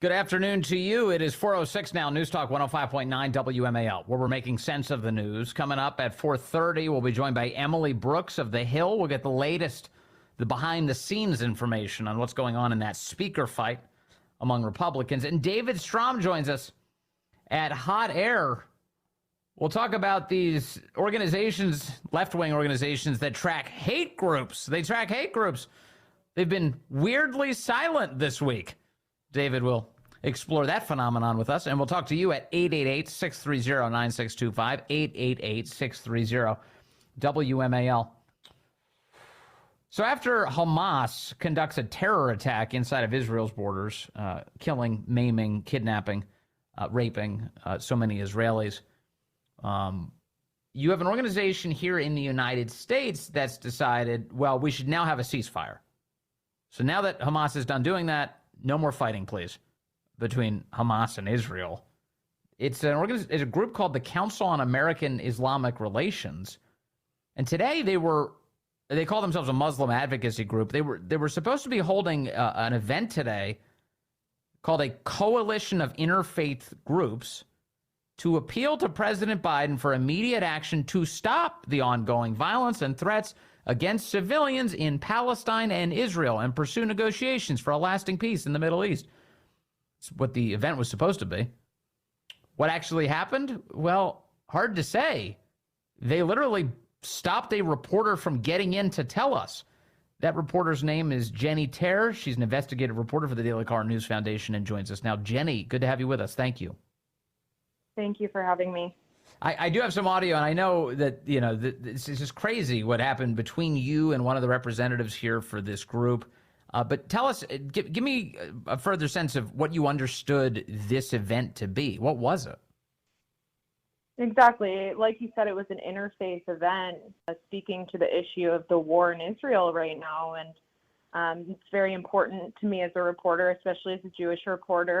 Good afternoon to you. It is 4:06 now, News Talk 105.9 WMAL, where we're making sense of the news. Coming up at 4:30, we'll be joined by Emily Brooks of The Hill. We'll get the latest, the behind-the-scenes information on what's going on in that speaker fight among Republicans. And David Strom joins us at Hot Air. We'll talk about these organizations, left-wing organizations, that track hate groups. They track hate groups. They've been weirdly silent this week. David will explore that phenomenon with us, and we'll talk to you at 888-630-9625, 888-630-WMAL. So after Hamas conducts a terror attack inside of Israel's borders, killing, maiming, kidnapping, raping so many Israelis, you have an organization here in the United States that's decided, well, we should now have a ceasefire. So now that Hamas is done doing that, no more fighting, please, between Hamas and Israel. It's a group called the Council on American Islamic Relations. And today they call themselves a Muslim advocacy group. They were supposed to be holding an event today called a Coalition of Interfaith Groups to appeal to President Biden for immediate action to stop the ongoing violence and threats against civilians in Palestine and Israel and pursue negotiations for a lasting peace in the Middle East. It's what the event was supposed to be. What actually happened? Well, hard to say. They literally stopped a reporter from getting in to tell us. That reporter's name is Jennie Taer. She's an investigative reporter for the Daily CAIR News Foundation and joins us now. Jennie, good to have you with us. Thank you. Thank you for having me. I do have some audio, and I know that, this is just crazy what happened between you and one of the representatives here for this group. But tell us, give me a further sense of what you understood this event to be. What was it? Exactly. Like you said, it was an interfaith event speaking to the issue of the war in Israel right now. And it's very important to me as a reporter, especially as a Jewish reporter.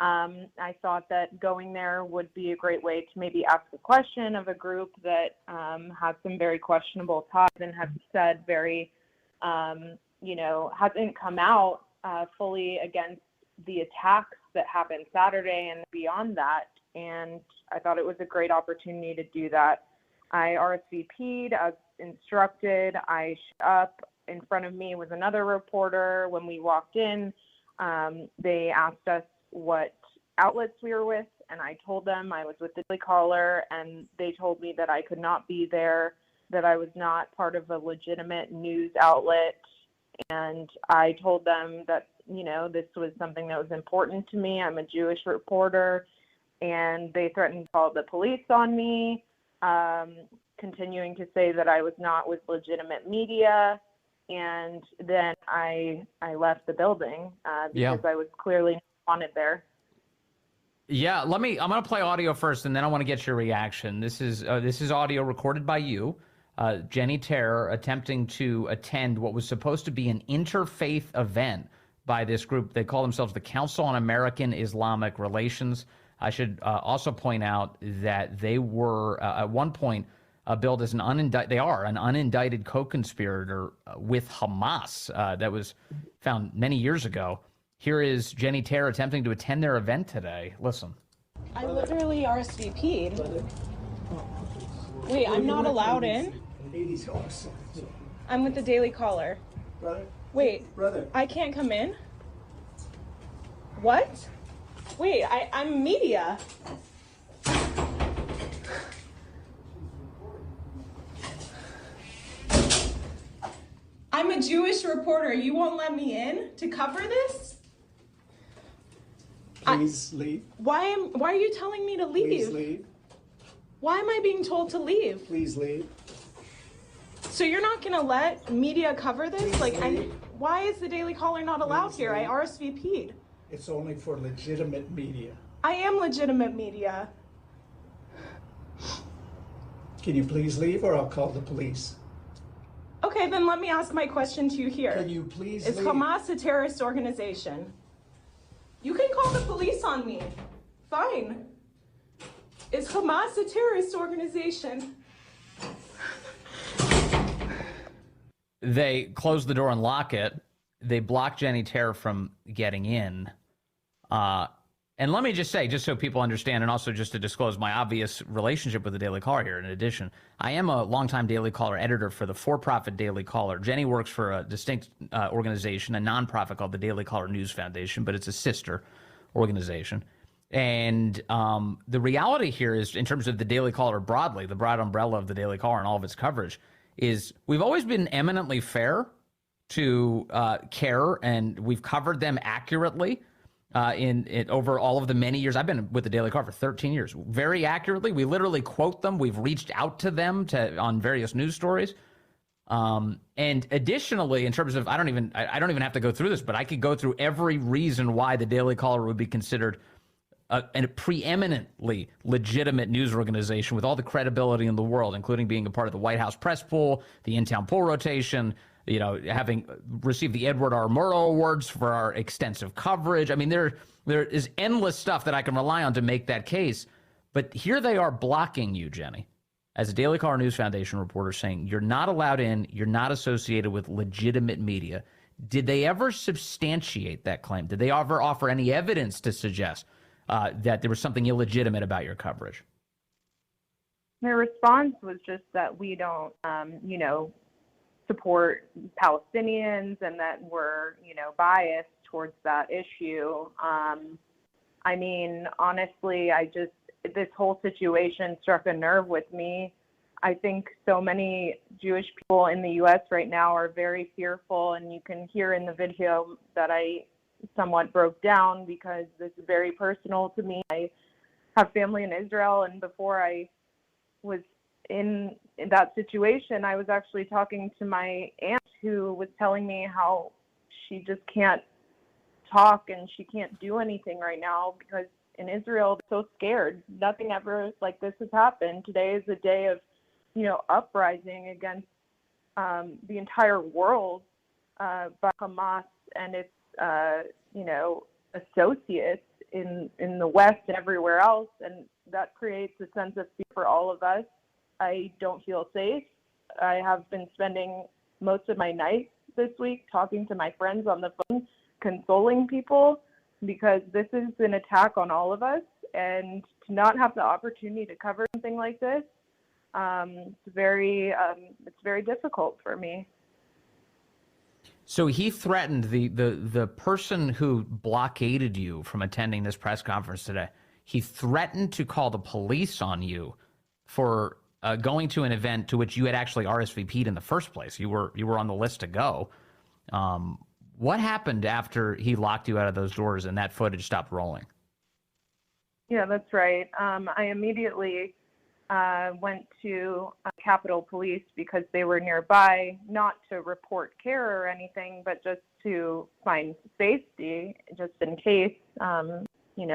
I thought that going there would be a great way to maybe ask a question of a group that has some very questionable ties and has said very, hasn't come out fully against the attacks that happened Saturday and beyond that. And I thought it was a great opportunity to do that. I RSVP'd as instructed. I showed up. In front of me was another reporter. When we walked in, they asked us what outlets we were with, and I told them I was with the Daily Caller, and they told me that I could not be there, that I was not part of a legitimate news outlet. And I told them that, this was something that was important to me. I'm a Jewish reporter, and they threatened to call the police on me, continuing to say that I was not with legitimate media. And then I left the building because I was clearly not wanted there. Yeah, I'm going to play audio first, and then I want to get your reaction. This is audio recorded by you, Jennie Taer, attempting to attend what was supposed to be an interfaith event by this group. They call themselves the Council on American Islamic Relations. I should also point out that they were at one point billed as an unindicted co-conspirator with Hamas that was found many years ago. Here is Jennie Taer attempting to attend their event today. Listen. I literally RSVP'd. Wait, I'm not allowed in? I'm with the Daily Caller. Brother? Wait, Brother. I can't come in? What? Wait, I'm media. I'm a Jewish reporter. You won't let me in to cover this? Please leave. Why are you telling me to leave? Please leave. Why am I being told to leave? Please leave. So you're not going to let media cover this? Please why is the Daily Caller not allowed Please here? leave. I RSVP'd. It's only for legitimate media. I am legitimate media. Can you please leave or I'll call the police? Okay, then let me ask my question to you here. Can you please Is leave? Hamas a terrorist organization? You can call the police on me. Fine. Is Hamas a terrorist organization? They close the door and lock it. They block Jennie Taer from getting in. And let me just say, just so people understand, and also just to disclose my obvious relationship with the Daily Caller here, in addition, I am a longtime Daily Caller editor for the for-profit Daily Caller. Jennie works for a distinct organization, a nonprofit called the Daily Caller News Foundation, but it's a sister organization. And the reality here is, in terms of the Daily Caller broadly, the broad umbrella of the Daily Caller and all of its coverage, is we've always been eminently fair to CAIR, and we've covered them accurately. Over all of the many years I've been with the Daily Caller for 13 years, very accurately. We literally quote them. We've reached out to them on various news stories. And additionally, in terms of, I don't even have to go through this, but I could go through every reason why the Daily Caller would be considered a preeminently legitimate news organization with all the credibility in the world, including being a part of the White House press pool, the in-town poll rotation, having received the Edward R. Murrow Awards for our extensive coverage. I mean, there is endless stuff that I can rely on to make that case. But here they are blocking you, Jennie, as a Daily Caller News Foundation reporter, saying you're not allowed in, you're not associated with legitimate media. Did they ever substantiate that claim? Did they ever offer any evidence to suggest that there was something illegitimate about your coverage? Their response was just that we don't, support Palestinians and that we're, biased towards that issue. I mean, honestly, this whole situation struck a nerve with me. I think so many Jewish people in the U.S. right now are very fearful, and you can hear in the video that I somewhat broke down because this is very personal to me. I have family in Israel, and before I was in that situation, I was actually talking to my aunt who was telling me how she just can't talk and she can't do anything right now because in Israel they're so scared. Nothing ever like this has happened. Today is a day of, uprising against the entire world by Hamas and its, associates in the West and everywhere else, and that creates a sense of fear for all of us. I don't feel safe. I have been spending most of my nights this week talking to my friends on the phone, consoling people, because this is an attack on all of us. And to not have the opportunity to cover something like this, it's very difficult for me. So he threatened the person who blockaded you from attending this press conference today. He threatened to call the police on you for going to an event to which you had actually RSVP'd in the first place. You were on the list to go. What happened after he locked you out of those doors and that footage stopped rolling? Yeah, that's right. I immediately went to Capitol Police because they were nearby, not to report CAIR or anything, but just to find safety, just in case.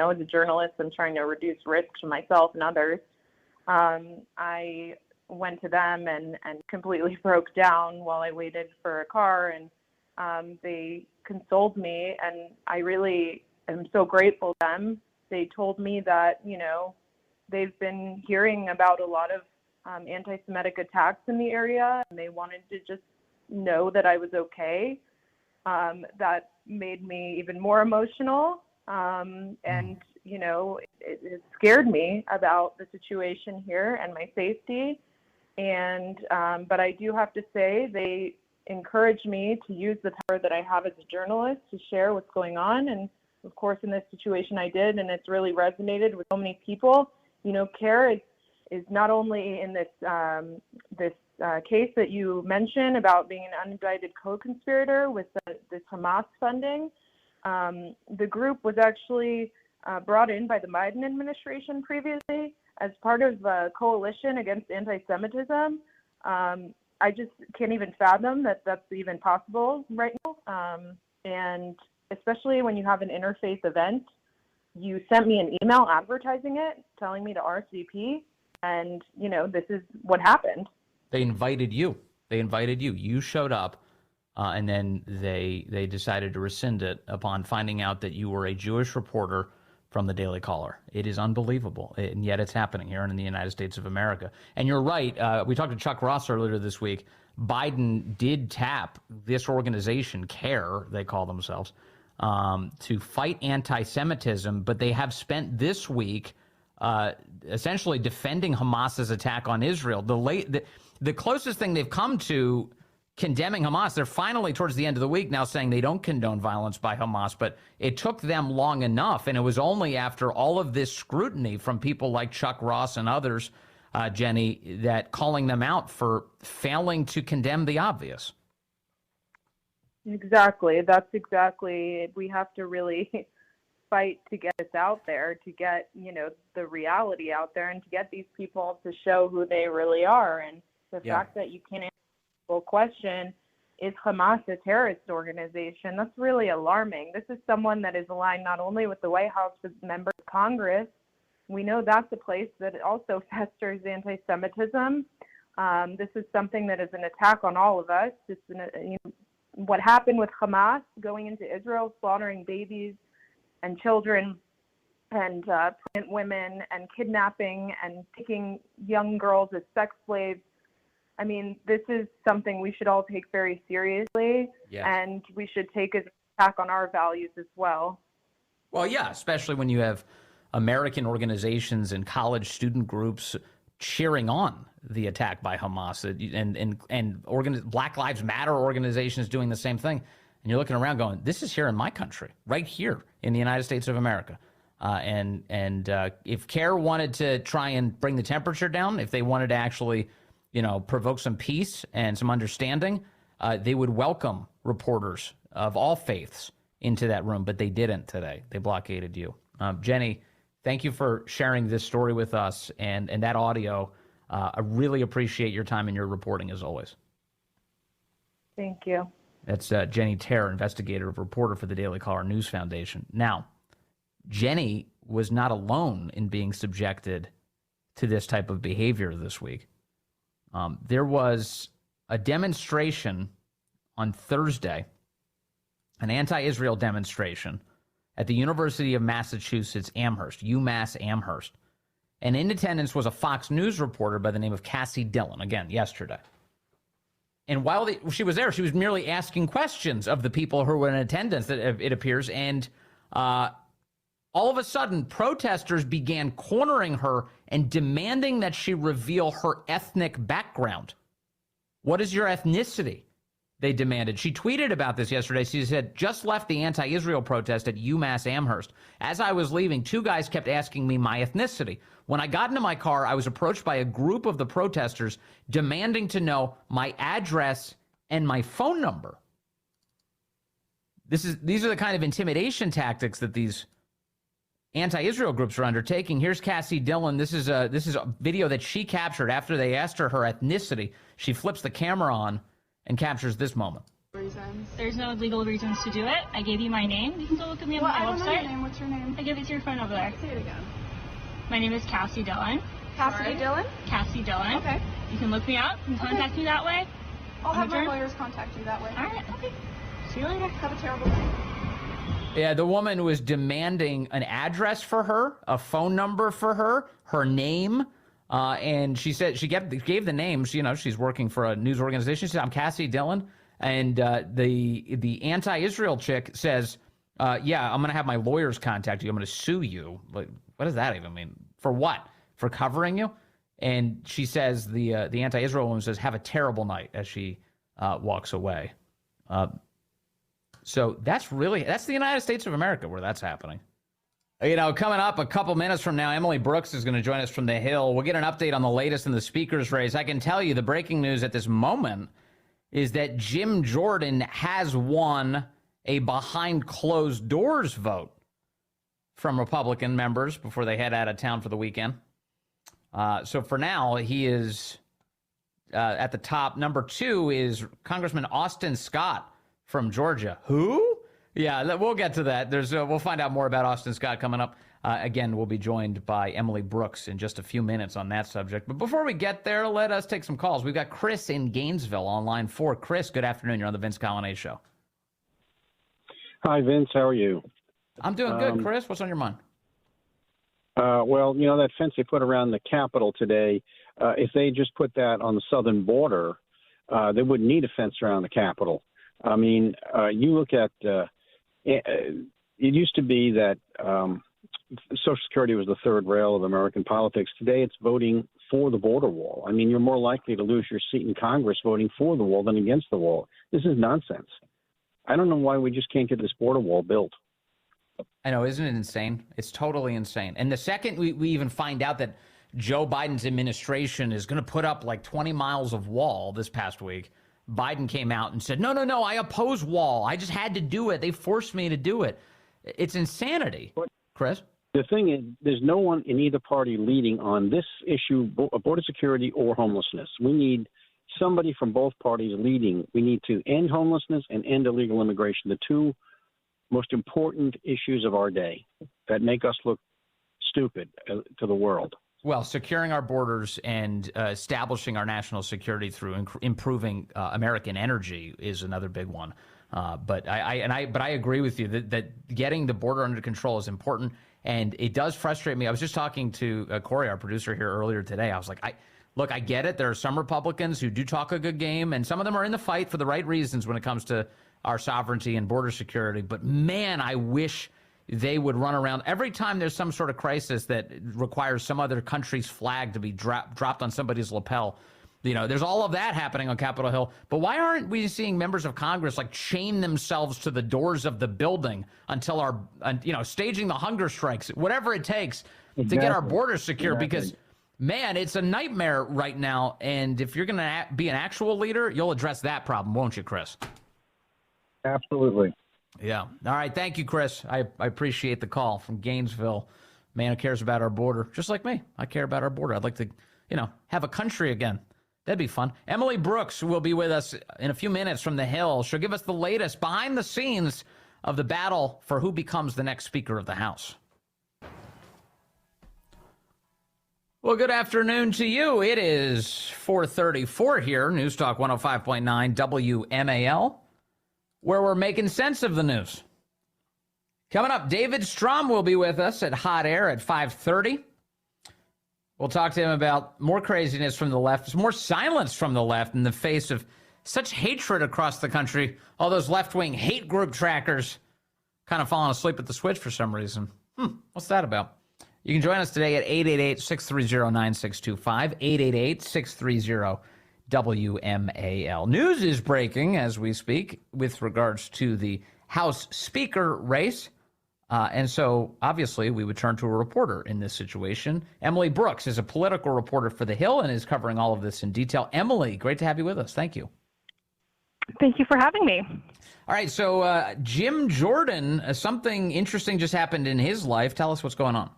As a journalist, I'm trying to reduce risk to myself and others. I went to them and completely broke down while I waited for a car, and they consoled me, and I really am so grateful to them. They told me that, they've been hearing about a lot of anti-Semitic attacks in the area, and they wanted to just know that I was okay. That made me even more emotional, and it scared me about the situation here and my safety. And but I do have to say they encouraged me to use the power that I have as a journalist to share what's going on. And of course, in this situation, I did, and it's really resonated with so many people. CAIR is not only in this case that you mentioned about being an unindicted co-conspirator with this Hamas funding. The group was actually brought in by the Biden administration previously as part of a coalition against anti-Semitism. I just can't even fathom that that's even possible right now. And especially when you have an interfaith event, you sent me an email advertising it, telling me to RSVP, and, this is what happened. They invited you. You showed up, and then they decided to rescind it upon finding out that you were a Jewish reporter from the Daily Caller. It is unbelievable, and yet it's happening here in the United States of America. And you're right. We talked to Chuck Ross earlier this week. Biden did tap this organization, CAIR, they call themselves, to fight anti-Semitism, but they have spent this week essentially defending Hamas's attack on Israel. The closest thing they've come to condemning Hamas, they're finally towards the end of the week now saying they don't condone violence by Hamas, but it took them long enough, and it was only after all of this scrutiny from people like Chuck Ross and others, Jennie, that calling them out for failing to condemn the obvious. Exactly. That's exactly. We have to really fight to get this out there, to get, the reality out there, and to get these people to show who they really are. And the fact that you can't answer the question, is Hamas a terrorist organization? That's really alarming. This is someone that is aligned not only with the White House, but members of Congress. We know that's a place that also festers anti-Semitism. This is something that is an attack on all of us. What happened with Hamas going into Israel, slaughtering babies and children and pregnant women and kidnapping and taking young girls as sex slaves. I mean, this is something we should all take very seriously, and we should take as an attack on our values as well. Well, yeah, especially when you have American organizations and college student groups cheering on the attack by Hamas, and Black Lives Matter organizations doing the same thing. And you're looking around going, this is here in my country, right here in the United States of America. If CAIR wanted to try and bring the temperature down, if they wanted to actually, provoke some peace and some understanding, they would welcome reporters of all faiths into that room, but they didn't today. They blockaded you. Jennie, thank you for sharing this story with us and that audio. I really appreciate your time and your reporting as always. Thank you. That's Jennie Taer, investigative reporter for the Daily Caller News Foundation. Now, Jennie was not alone in being subjected to this type of behavior this week. There was a demonstration on Thursday, an anti-Israel demonstration at the University of Massachusetts Amherst, UMass Amherst. And in attendance was a Fox News reporter by the name of Cassie Dillon, again, yesterday. And while she was there, she was merely asking questions of the people who were in attendance, it appears. And all of a sudden, protesters began cornering her and demanding that she reveal her ethnic background. What is your ethnicity? They demanded. She tweeted about this yesterday. She said, just left the anti-Israel protest at UMass Amherst. As I was leaving, two guys kept asking me my ethnicity. When I got into my car, I was approached by a group of the protesters demanding to know my address and my phone number. These are the kind of intimidation tactics that these anti-Israel groups are undertaking. Here's Cassie Dillon. This is a video that she captured after they asked her ethnicity. She flips the camera on and captures this moment. There's no legal reasons to do it. I gave you my name. You can go look at me on my website. I don't know your name. What's your name? I give it to your phone over there. Say it again. My name is Cassie Dillon. Cassie Dillon? Cassie Dillon. Okay. You can look me up and contact me that way. I'll have my lawyers contact you that way. All right. Okay. See you later. Have a terrible day. Yeah, the woman was demanding an address for her, a phone number for her, her name. And she said she gave the names. She's working for a news organization. She said, I'm Cassie Dillon. And the anti-Israel chick says, yeah, I'm going to have my lawyers contact you. I'm going to sue you. Like, what does that even mean? For what? For covering you? And she says, the anti-Israel woman says, have a terrible night as she walks away. So that's the United States of America where that's happening. Coming up a couple minutes from now, Emily Brooks is going to join us from the Hill. We'll get an update on the latest in the speaker's race. I can tell you the breaking news at this moment is that Jim Jordan has won a behind closed doors vote from Republican members before they head out of town for the weekend. So for now, he is at the top. Number 2 is Congressman Austin Scott from Georgia. Who? Yeah, we'll get to that. We'll find out more about Austin Scott coming up. Again, we'll be joined by Emily Brooks in just a few minutes on that subject. But before we get there, let us take some calls. We've got Chris in Gainesville on line 4. Chris, good afternoon. You're on the Vince Coglianese Show. Hi, Vince. How are you? I'm doing good, Chris. What's on your mind? Well, that fence they put around the Capitol today, if they just put that on the southern border, they wouldn't need a fence around the Capitol. I mean, you look at It used to be that Social Security was the third rail of American politics. Today, it's voting for the border wall. I mean, you're more likely to lose your seat in Congress voting for the wall than against the wall. This is nonsense. I don't know why we just can't get this border wall built. I know, isn't it insane? It's totally insane. And the second we even find out that Joe Biden's administration is going to put up like 20 miles of wall this past week, Biden came out and said, no, I oppose wall. I just had to do it. They forced me to do it. It's insanity. Chris? The thing is, there's no one in either party leading on this issue, border security or homelessness. We need somebody from both parties leading. We need to end homelessness and end illegal immigration, the two most important issues of our day that make us look stupid to the world. Well, securing our borders and establishing our national security through improving American energy is another big one. But I agree with you that getting the border under control is important, and it does frustrate me. I was just talking to Corey, our producer here earlier today. I was like, I get it. There are some Republicans who do talk a good game, and some of them are in the fight for the right reasons when it comes to our sovereignty and border security. But man, I wish they would run around every time there's some sort of crisis that requires some other country's flag to be dropped on somebody's lapel. You know, there's all of that happening on Capitol Hill. But why aren't we seeing members of Congress like chain themselves to the doors of the building until staging the hunger strikes, whatever it takes to get our borders secure? Exactly. Because, man, it's a nightmare right now. And if you're going to be an actual leader, you'll address that problem, won't you, Chris? Absolutely. Yeah. All right. Thank you, Chris. I appreciate the call from Gainesville. Man who cares about our border, just like me. I care about our border. I'd like to, have a country again. That'd be fun. Emily Brooks will be with us in a few minutes from the Hill. She'll give us the latest behind the scenes of the battle for who becomes the next Speaker of the House. Well, good afternoon to you. It is 4:34 here, News Talk 105.9 WMAL, where we're making sense of the news. Coming up, David Strom will be with us at Hot Air at 5:30. We'll talk to him about more craziness from the left, more silence from the left in the face of such hatred across the country. All those left-wing hate group trackers kind of falling asleep at the switch for some reason. What's that about? You can join us today at 888-630-9625, 888-630-WMAL. News is breaking as we speak with regards to the House Speaker race. And so, obviously, we would turn to a reporter in this situation. Emily Brooks is a political reporter for The Hill and is covering all of this in detail. Emily, great to have you with us. Thank you. Thank you for having me. All right, so Jim Jordan, something interesting just happened in his life. Tell us what's going on.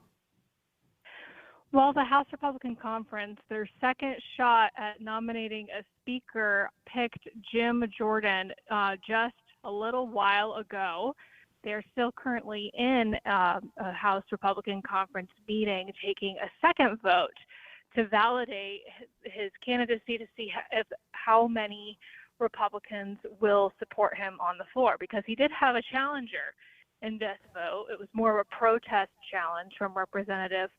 Well, the House Republican Conference, their second shot at nominating a speaker, picked Jim Jordan just a little while ago. They're still currently in a House Republican Conference meeting, taking a second vote to validate his candidacy to see how many Republicans will support him on the floor, because he did have a challenger in this vote. It was more of a protest challenge from Representative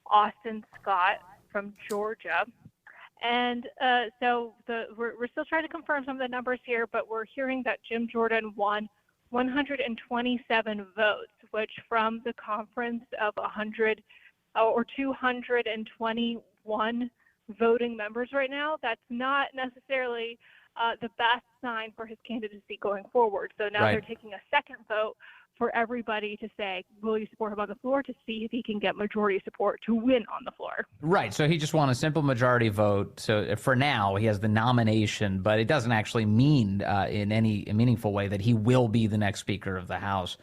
Austin Scott from Georgia. And so we're still trying to confirm some of the numbers here, but we're hearing that Jim Jordan won 127 votes, which from the conference of 100 or 221 voting members right now, that's not necessarily the best sign for his candidacy going forward. So now they're taking a second vote for everybody to say, will you support him on the floor, to see if he can get majority support to win on the floor. Right. So he just won a simple majority vote. So for now, he has the nomination, but it doesn't actually mean in any meaningful way that he will be the next Speaker of the House.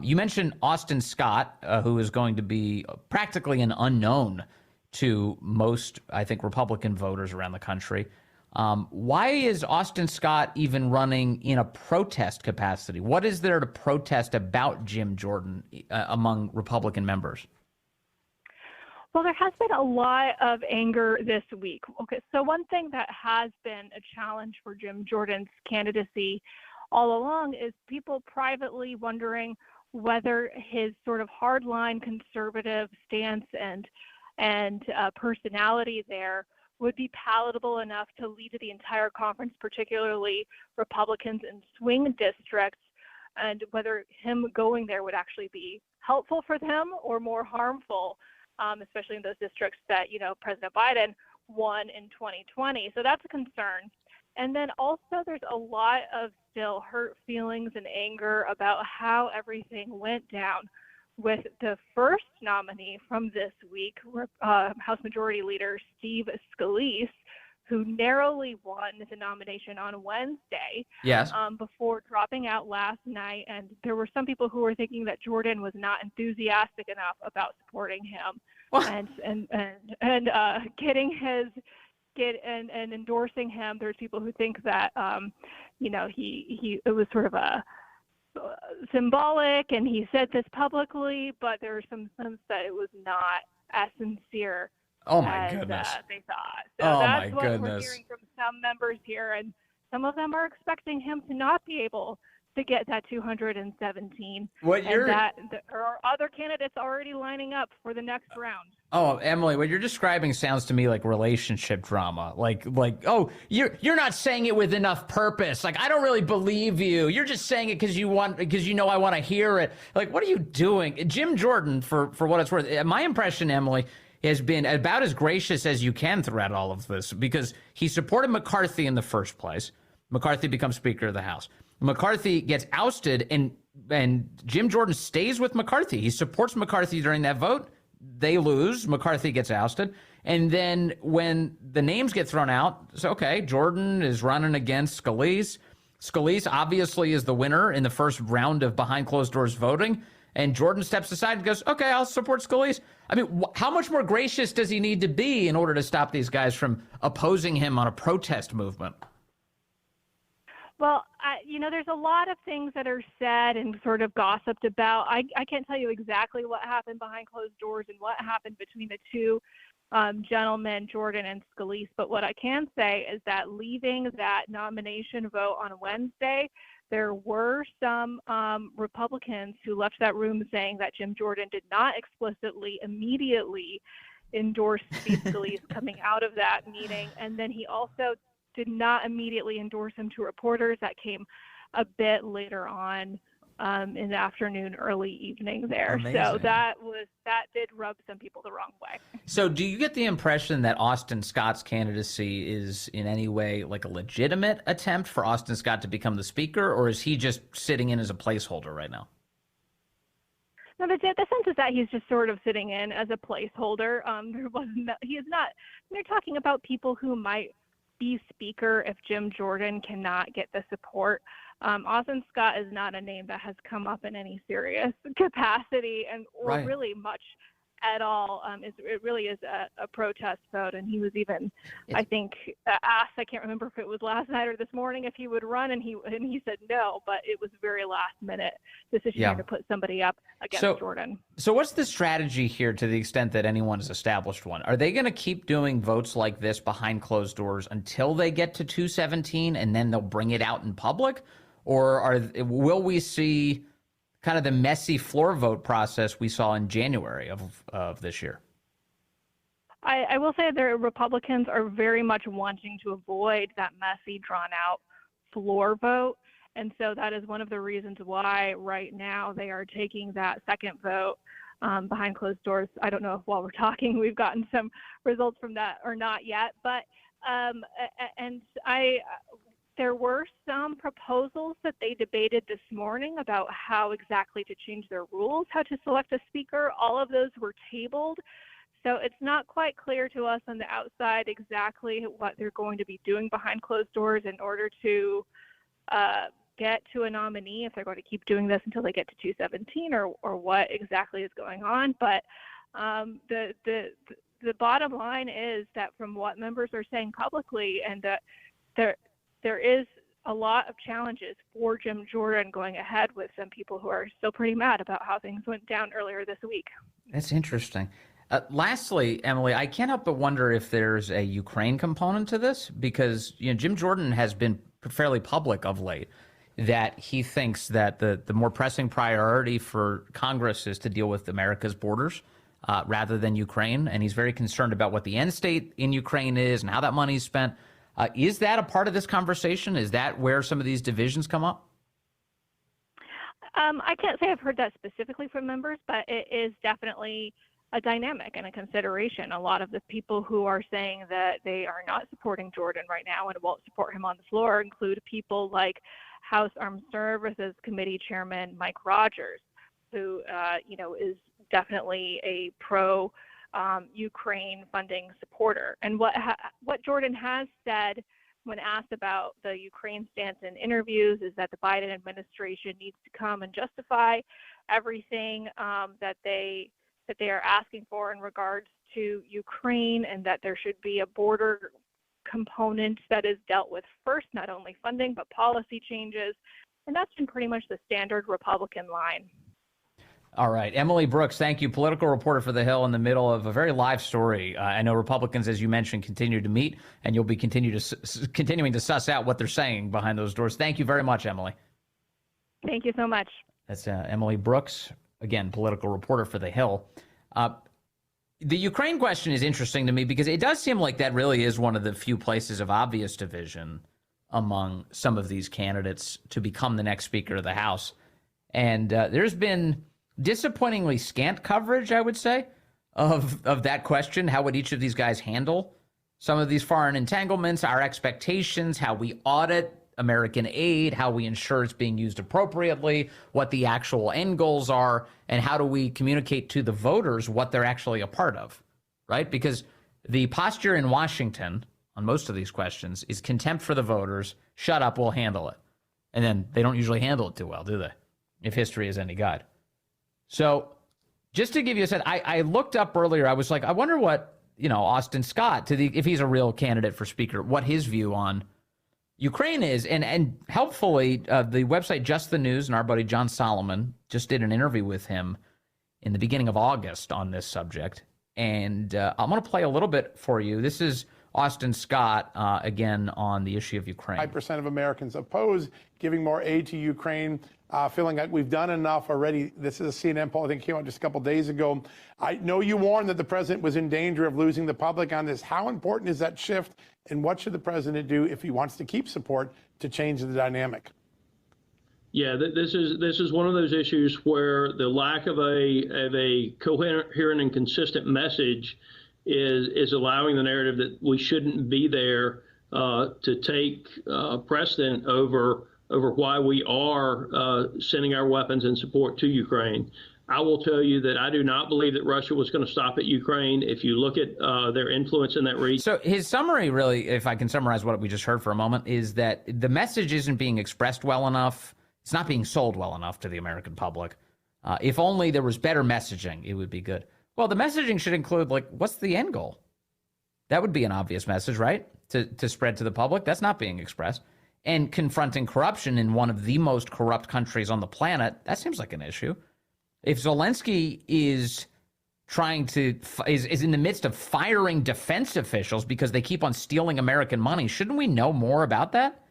You mentioned Austin Scott, who is going to be practically an unknown to most, I think, Republican voters around the country. Why is Austin Scott even running in a protest capacity? What is there to protest about Jim Jordan among Republican members? Well, there has been a lot of anger this week. Okay, so one thing that has been a challenge for Jim Jordan's candidacy all along is people privately wondering whether his sort of hardline conservative stance and personality there would be palatable enough to lead to the entire conference, particularly Republicans in swing districts, and whether him going there would actually be helpful for them or more harmful, especially in those districts that, President Biden won in 2020. So that's a concern. And then also there's a lot of still hurt feelings and anger about how everything went down with the first nominee from this week, House Majority Leader Steve Scalise, who narrowly won the nomination on Wednesday. Yes. Before dropping out last night. And there were some people who were thinking that Jordan was not enthusiastic enough about supporting him and endorsing him. There's people who think that, it was sort of a symbolic, and he said this publicly, but there are some sense that it was not as sincere as they thought. So that's what we're hearing from some members here, and some of them are expecting him to not be able to get that 217. Or other candidates already lining up for the next round. Oh, Emily, what you're describing sounds to me like relationship drama. Like, oh, you're not saying it with enough purpose. Like, I don't really believe you. You're just saying it because I want to hear it. Like, what are you doing? Jim Jordan, for what it's worth, my impression, Emily, has been about as gracious as you can throughout all of this, because he supported McCarthy in the first place. McCarthy becomes Speaker of the House. McCarthy gets ousted, and Jim Jordan stays with McCarthy. He supports McCarthy during that vote. They lose. McCarthy gets ousted. And then when the names get thrown out, so, okay, Jordan is running against Scalise. Scalise obviously is the winner in the first round of behind closed doors voting. And Jordan steps aside and goes, okay, I'll support Scalise. I mean, how much more gracious does he need to be in order to stop these guys from opposing him on a protest movement? Well, there's a lot of things that are said and sort of gossiped about. I can't tell you exactly what happened behind closed doors and what happened between the two gentlemen, Jordan and Scalise. But what I can say is that leaving that nomination vote on Wednesday, there were some Republicans who left that room saying that Jim Jordan did not explicitly, immediately endorse Steve Scalise coming out of that meeting. And then he also did not immediately endorse him to reporters. That came a bit later on in the afternoon, early evening there. Amazing. So that did rub some people the wrong way. So do you get the impression that Austin Scott's candidacy is in any way like a legitimate attempt for Austin Scott to become the Speaker, or is he just sitting in as a placeholder right now? No, the sense is that he's just sort of sitting in as a placeholder. They're talking about people who might be Speaker if Jim Jordan cannot get the support. Austin Scott is not a name that has come up in any serious capacity or really much at all. It really is a protest vote, and he was even, I think, asked. I can't remember if it was last night or this morning if he would run, and he said no. But it was a very last minute decision to put somebody up against Jordan. So what's the strategy here, to the extent that anyone has established one? Are they going to keep doing votes like this behind closed doors until they get to 217, and then they'll bring it out in public, or will we see kind of the messy floor vote process we saw in January of this year? I will say the Republicans are very much wanting to avoid that messy, drawn-out floor vote. And so that is one of the reasons why right now they are taking that second vote behind closed doors. I don't know if while we're talking we've gotten some results from that or not yet. But there were some proposals that they debated this morning about how exactly to change their rules, how to select a speaker. All of those were tabled. So it's not quite clear to us on the outside exactly what they're going to be doing behind closed doors in order to get to a nominee, if they're going to keep doing this until they get to 217 or what exactly is going on. But the bottom line is that from what members are saying publicly, and that there is a lot of challenges for Jim Jordan going ahead, with some people who are still pretty mad about how things went down earlier this week. That's interesting. Lastly, Emily, I can't help but wonder if there's a Ukraine component to this, because Jim Jordan has been fairly public of late that he thinks that the more pressing priority for Congress is to deal with America's borders rather than Ukraine. And he's very concerned about what the end state in Ukraine is and how that money is spent. Is that a part of this conversation? Is that where some of these divisions come up? I can't say I've heard that specifically from members, but it is definitely a dynamic and a consideration. A lot of the people who are saying that they are not supporting Jordan right now and won't support him on the floor include people like House Armed Services Committee Chairman Mike Rogers, who is definitely a pro Ukraine funding supporter. And what Jordan has said when asked about the Ukraine stance in interviews is that the Biden administration needs to come and justify everything that they are asking for in regards to Ukraine, and that there should be a border component that is dealt with first, not only funding, but policy changes. And that's been pretty much the standard Republican line. All right. Emily Brooks, thank you. Political reporter for The Hill in the middle of a very live story. I know Republicans, as you mentioned, continue to meet, and you'll be continuing to suss out what they're saying behind those doors. Thank you very much, Emily. Thank you so much. That's Emily Brooks, again, political reporter for The Hill. The Ukraine question is interesting to me because it does seem like that really is one of the few places of obvious division among some of these candidates to become the next Speaker of the House. And there's been disappointingly scant coverage, I would say, of that question. How would each of these guys handle some of these foreign entanglements, our expectations, how we audit American aid, how we ensure it's being used appropriately, what the actual end goals are, and how do we communicate to the voters what they're actually a part of, right? Because the posture in Washington on most of these questions is contempt for the voters, shut up, we'll handle it. And then they don't usually handle it too well, do they? If history is any guide. So just to give you a sense, I looked up earlier, I was like, I wonder what, Austin Scott, if he's a real candidate for Speaker, what his view on Ukraine is. And helpfully, the website Just the News and our buddy John Solomon just did an interview with him in the beginning of August on this subject. And I'm going to play a little bit for you. This is Austin Scott, again, on the issue of Ukraine. 5% of Americans oppose giving more aid to Ukraine, feeling like we've done enough already. This is a CNN poll, I think, came out just a couple days ago. I know you warned that the president was in danger of losing the public on this. How important is that shift, and what should the president do if he wants to keep support to change the dynamic? Yeah, this is one of those issues where the lack of a coherent and consistent message is allowing the narrative that we shouldn't be there to take precedent over why we are sending our weapons and support to Ukraine. I will tell you that I do not believe that Russia was going to stop at Ukraine. If you look at their influence in that region. So his summary, really, if I can summarize what we just heard for a moment, is that the message isn't being expressed well enough. It's not being sold well enough to the American public. If only there was better messaging, it would be good. Well, the messaging should include, what's the end goal? That would be an obvious message, right? To spread to the public. That's not being expressed. And confronting corruption in one of the most corrupt countries on the planet, that seems like an issue. If Zelensky is in the midst of firing defense officials because they keep on stealing American money, shouldn't we know more about that?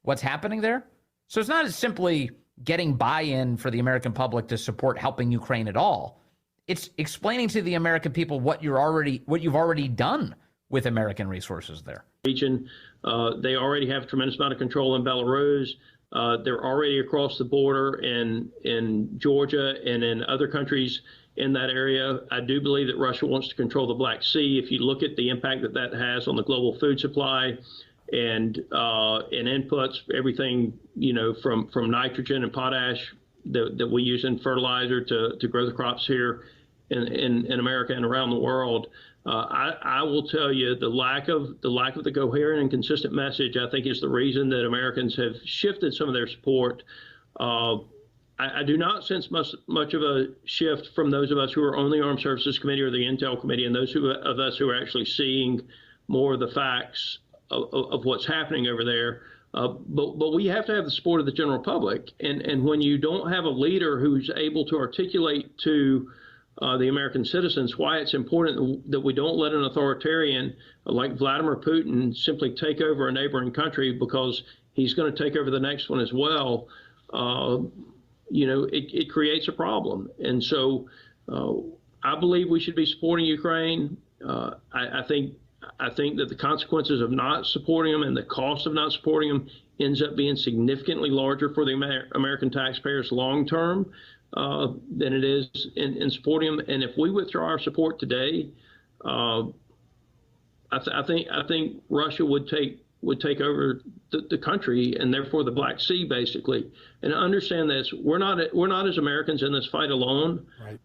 What's happening there? So it's not as simply getting buy-in for the American public to support helping Ukraine at all. It's explaining to the American people what you've already done with American resources there. Region, they already have a tremendous amount of control in Belarus. They're already across the border in Georgia and in other countries in that area. I do believe that Russia wants to control the Black Sea. If you look at the impact that has on the global food supply and inputs, everything from nitrogen and potash that we use in fertilizer to grow the crops here in America and around the world. I will tell you the lack of the coherent and consistent message, I think, is the reason that Americans have shifted some of their support. I do not sense much of a shift from those of us who are on the Armed Services Committee or the Intel Committee, and those of us who are actually seeing more of the facts of what's happening over there. But we have to have the support of the general public, and when you don't have a leader who's able to articulate to the American citizens why it's important that we don't let an authoritarian like Vladimir Putin simply take over a neighboring country because he's going to take over the next one as well, it creates a problem. And so I believe we should be supporting Ukraine. I think I think that the consequences of not supporting them and the cost of not supporting them ends up being significantly larger for the American taxpayers long term than it is in supporting them. And if we withdraw our support today, I think Russia would take over the country and therefore the Black Sea, basically. And understand this: we're not as Americans in this fight alone. Right.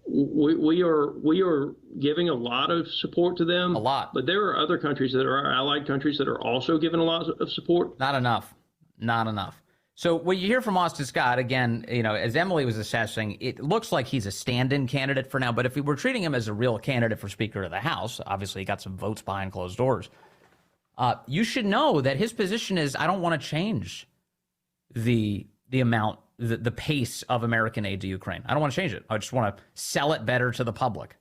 We are giving a lot of support to them. A lot. But there are other countries that are our allied countries that are also giving a lot of support. Not enough. Not enough. So what you hear from Austin Scott, again, as Emily was assessing, it looks like he's a stand-in candidate for now. But if we were treating him as a real candidate for Speaker of the House, obviously he got some votes behind closed doors. You should know that his position is, I don't want to change the amount, the pace of American aid to Ukraine. I don't want to change it. I just want to sell it better to the public.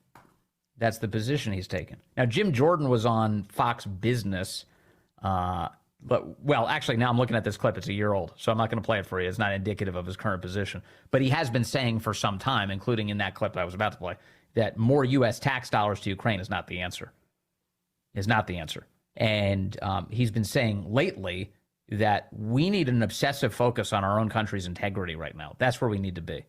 That's the position he's taken. Now, Jim Jordan was on Fox Business, actually, now I'm looking at this clip. It's a year old, so I'm not going to play it for you. It's not indicative of his current position. But he has been saying for some time, including in that clip that I was about to play, that more U.S. tax dollars to Ukraine is not the answer. Is not the answer. And he's been saying lately that we need an obsessive focus on our own country's integrity right now. That's where we need to be.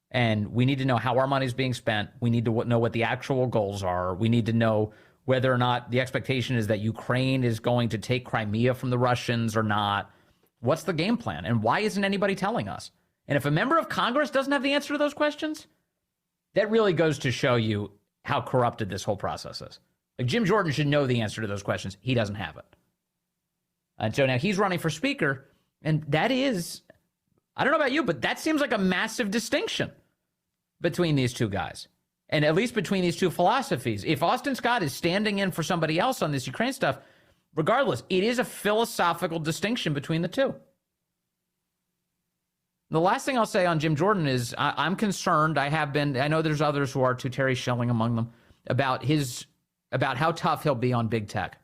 And we need to know how our money is being spent. We need to know what the actual goals are. We need to know whether or not the expectation is that Ukraine is going to take Crimea from the Russians or not. What's the game plan? And why isn't anybody telling us? And if a member of Congress doesn't have the answer to those questions, that really goes to show you how corrupted this whole process is. Like, Jim Jordan should know the answer to those questions. He doesn't have it. And so now he's running for Speaker, and that is, I don't know about you, but that seems like a massive distinction between these two guys, and at least between these two philosophies. If Austin Scott is standing in for somebody else on this Ukraine stuff, regardless, it is a philosophical distinction between the two. The last thing I'll say on Jim Jordan is I'm concerned. I have been. I know there's others who are too, Terry Schilling among them, about how tough he'll be on big tech.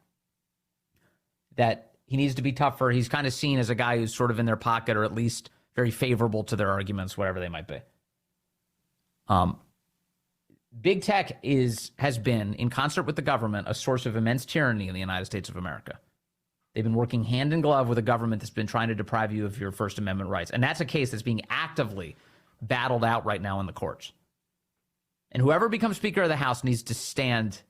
That he needs to be tougher. He's kind of seen as a guy who's sort of in their pocket, or at least very favorable to their arguments, whatever they might be. Big tech has been, in concert with the government, a source of immense tyranny in the United States of America. They've been working hand in glove with a government that's been trying to deprive you of your First Amendment rights. And that's a case that's being actively battled out right now in the courts. And whoever becomes Speaker of the House needs to stand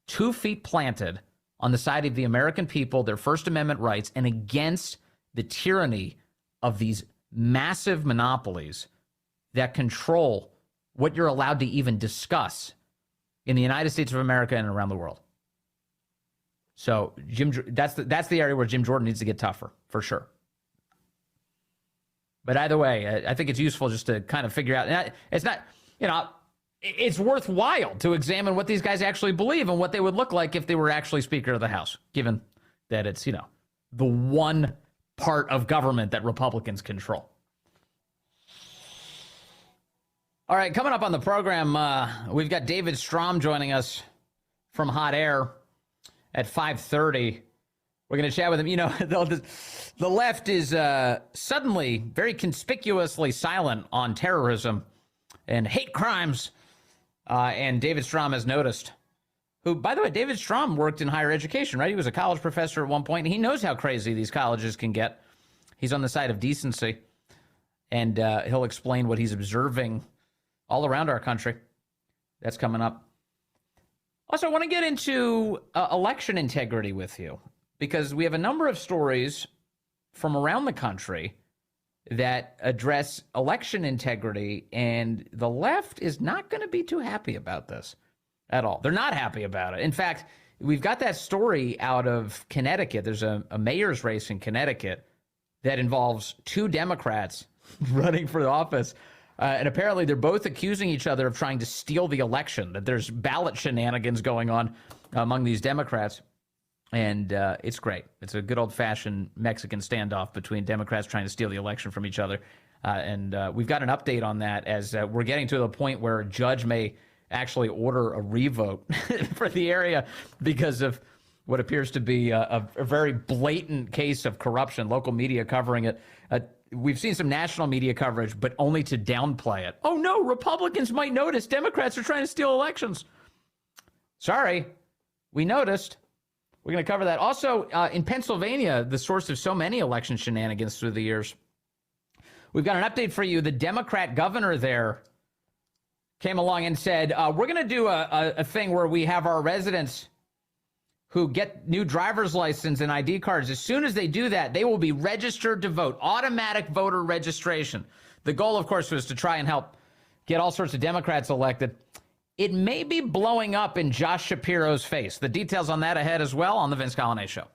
2 feet planted on the side of the American people, their First Amendment rights, and against the tyranny of these massive monopolies that control what you're allowed to even discuss in the United States of America and around the world. So that's the area where Jim Jordan needs to get tougher, for sure. But either way, I think it's useful just to kind of figure out. It's not, it's worthwhile to examine what these guys actually believe and what they would look like if they were actually Speaker of the House, given that it's, the one part of government that Republicans control. All right, coming up on the program, we've got David Strom joining us from Hot Air at 5:30. We're going to chat with him. The left is suddenly very conspicuously silent on terrorism and hate crimes. And David Strom has noticed, who, by the way, David Strom worked in higher education, right? He was a college professor at one point. He knows how crazy these colleges can get. He's on the side of decency, and he'll explain what he's observing all around our country. That's coming up. Also, I want to get into election integrity with you, because we have a number of stories from around the country that address election integrity, and the left is not going to be too happy about this at all. They're not happy about it. In fact, we've got that story out of Connecticut. There's a mayor's race in Connecticut that involves 2 Democrats running for the office. And apparently they're both accusing each other of trying to steal the election, that there's ballot shenanigans going on among these Democrats. And it's great. It's a good old-fashioned Mexican standoff between Democrats trying to steal the election from each other. And we've got an update on that as we're getting to the point where a judge may actually order a revote for the area because of what appears to be a very blatant case of corruption, local media covering it. We've seen some national media coverage, but only to downplay it. Oh, no, Republicans might notice Democrats are trying to steal elections. Sorry. we noticed. We're going to cover that. Also, in Pennsylvania, the source of so many election shenanigans through the years, we've got an update for you. The Democrat governor there came along and said, we're going to do a thing where we have our residents who get new driver's license and ID cards. As soon as they do that, they will be registered to vote, automatic voter registration. The goal, of course, was to try and help get all sorts of Democrats elected. It may be blowing up in Josh Shapiro's face. The details on that ahead as well on the Vince Coglianese Show.